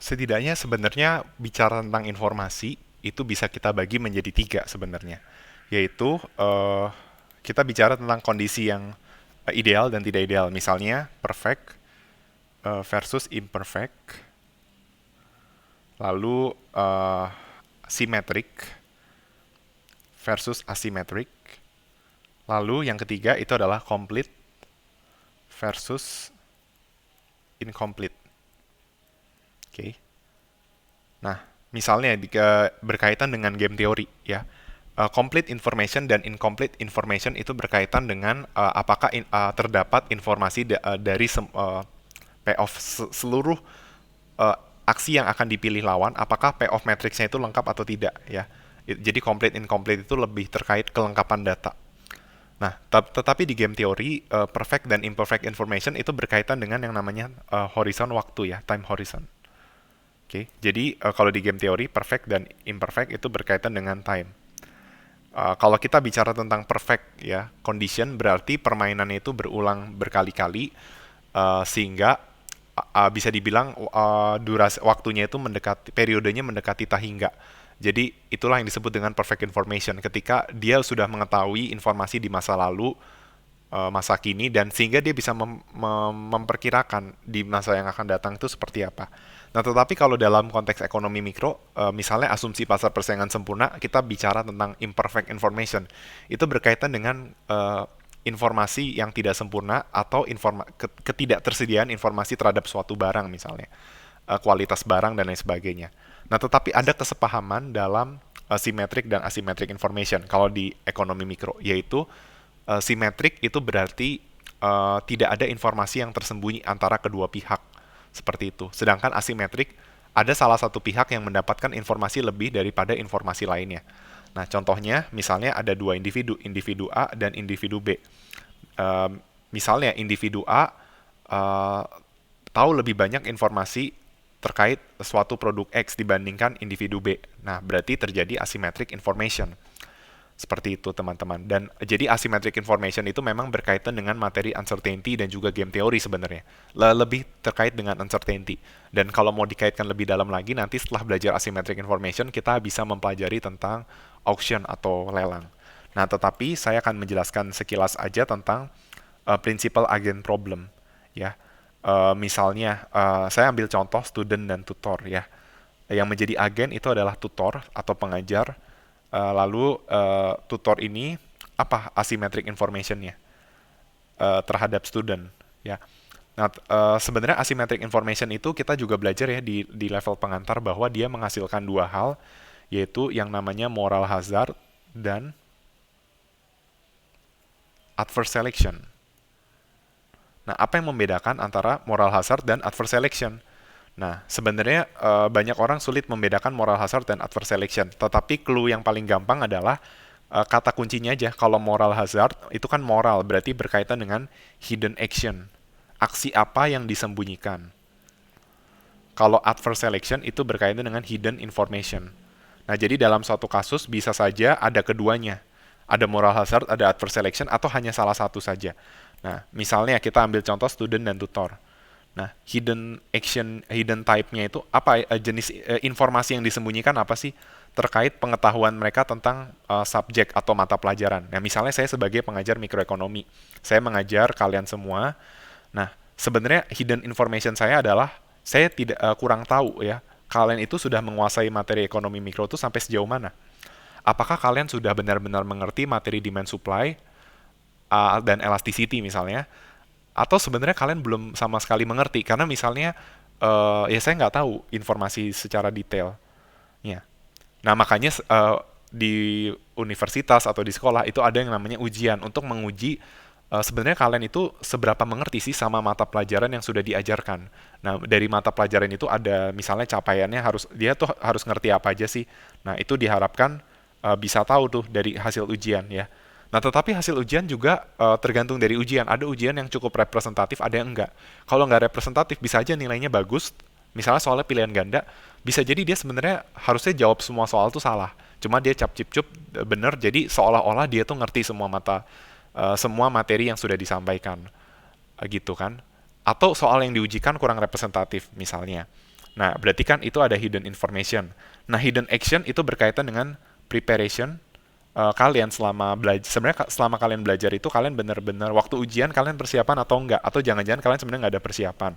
Setidaknya sebenarnya bicara tentang informasi itu bisa kita bagi menjadi tiga sebenarnya, yaitu kita bicara tentang kondisi yang ideal dan tidak ideal, misalnya perfect versus imperfect, lalu symmetric versus asymmetric, lalu yang ketiga itu adalah complete versus incomplete. Oke. Okay. Nah, misalnya berkaitan dengan game teori ya. Complete information dan incomplete information itu berkaitan dengan apakah terdapat informasi dari payoff seluruh uh, aksi yang akan dipilih lawan, apakah payoff matrixnya itu lengkap atau tidak ya. Jadi complete incomplete itu lebih terkait kelengkapan data. Nah, tetapi di game teori perfect dan imperfect information itu berkaitan dengan yang namanya horizon waktu ya, time horizon. Oke, jadi kalau di game teori perfect dan imperfect itu berkaitan dengan time. Kalau kita bicara tentang perfect ya condition berarti permainannya itu berulang berkali-kali sehingga bisa dibilang durasi waktunya itu mendekati periodenya mendekati tahingga. Jadi itulah yang disebut dengan perfect information ketika dia sudah mengetahui informasi di masa lalu, masa kini dan sehingga dia bisa memperkirakan di masa yang akan datang itu seperti apa. Nah, tetapi kalau dalam konteks ekonomi mikro, misalnya asumsi pasar persaingan sempurna, kita bicara tentang imperfect information. Itu berkaitan dengan informasi yang tidak sempurna atau ketidaktersediaan informasi terhadap suatu barang misalnya, kualitas barang dan lain sebagainya. Nah, tetapi ada kesepahaman dalam symmetric dan asymmetric information kalau di ekonomi mikro, yaitu simetrik itu berarti tidak ada informasi yang tersembunyi antara kedua pihak seperti itu. Sedangkan asimetrik ada salah satu pihak yang mendapatkan informasi lebih daripada informasi lainnya. Nah, contohnya misalnya ada dua individu, individu A dan individu B. Misalnya individu A uh, tahu lebih banyak informasi terkait suatu produk X dibandingkan individu B. Nah, berarti terjadi asymmetric information. Seperti itu teman-teman. Dan jadi asymmetric information itu memang berkaitan dengan materi uncertainty dan juga game teori sebenarnya. Lebih terkait dengan uncertainty. Dan kalau mau dikaitkan lebih dalam lagi, nanti setelah belajar asymmetric information, kita bisa mempelajari tentang auction atau lelang. Nah, tetapi saya akan menjelaskan sekilas aja tentang principal agent problem. Ya, misalnya saya ambil contoh student dan tutor ya. Yang menjadi agen itu adalah tutor atau pengajar. Lalu tutor ini apa asymmetric informationnya terhadap student ya. Nah, sebenarnya asymmetric information itu kita juga belajar ya di level pengantar bahwa dia menghasilkan dua hal, yaitu yang namanya moral hazard dan adverse selection. Nah, apa yang membedakan antara moral hazard dan adverse selection? Nah, sebenarnya banyak orang sulit membedakan moral hazard dan adverse selection. Tetapi clue yang paling gampang adalah kata kuncinya aja. Kalau moral hazard itu kan moral, berarti berkaitan dengan hidden action. Aksi apa yang disembunyikan. Kalau adverse selection itu berkaitan dengan hidden information. Nah, jadi dalam suatu kasus bisa saja ada keduanya. Ada moral hazard, ada adverse selection, atau hanya salah satu saja. Nah, misalnya kita ambil contoh student dan tutor. Nah, hidden action, hidden type-nya itu apa jenis informasi yang disembunyikan apa sih terkait pengetahuan mereka tentang subjek atau mata pelajaran. Nah, misalnya saya sebagai pengajar mikroekonomi, saya mengajar kalian semua. Nah, sebenarnya hidden information saya adalah saya tidak kurang tahu ya, kalian itu sudah menguasai materi ekonomi mikro itu sampai sejauh mana? Apakah kalian sudah benar-benar mengerti materi demand supply dan elasticity misalnya? Atau sebenarnya kalian belum sama sekali mengerti karena misalnya ya saya nggak tahu informasi secara detail. Ya. Nah makanya di universitas atau di sekolah itu ada yang namanya ujian untuk menguji sebenarnya kalian itu seberapa mengerti sih sama mata pelajaran yang sudah diajarkan. Nah dari mata pelajaran itu ada misalnya capaiannya harus dia tuh harus ngerti apa aja sih. Nah itu diharapkan bisa tahu tuh dari hasil ujian ya. Nah, tetapi hasil ujian juga tergantung dari ujian. Ada ujian yang cukup representatif, ada yang enggak. Kalau nggak representatif, bisa aja nilainya bagus. Misalnya soalnya pilihan ganda, bisa jadi dia sebenarnya harusnya jawab semua soal itu salah. Cuma dia cap cip cup bener, jadi seolah-olah dia tuh ngerti semua materi yang sudah disampaikan, gitu kan? Atau soal yang diujikan kurang representatif, misalnya. Nah, berarti kan itu ada hidden information. Nah, hidden action itu berkaitan dengan preparation kalian selama belajar. Sebenarnya selama kalian belajar itu kalian benar-benar waktu ujian kalian persiapan atau enggak? Atau jangan-jangan kalian sebenarnya nggak ada persiapan?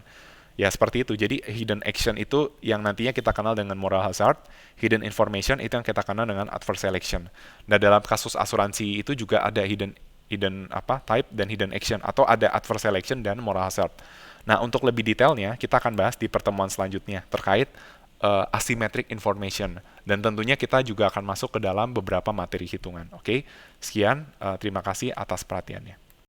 Ya, seperti itu. Jadi, hidden action itu yang nantinya kita kenal dengan moral hazard, hidden information itu yang kita kenal dengan adverse selection. Nah, dalam kasus asuransi itu juga ada hidden hidden apa type dan hidden action atau ada adverse selection dan moral hazard. Nah, untuk lebih detailnya kita akan bahas di pertemuan selanjutnya terkait asymmetric information dan tentunya kita juga akan masuk ke dalam beberapa materi hitungan. Oke, sekian, terima kasih atas perhatiannya.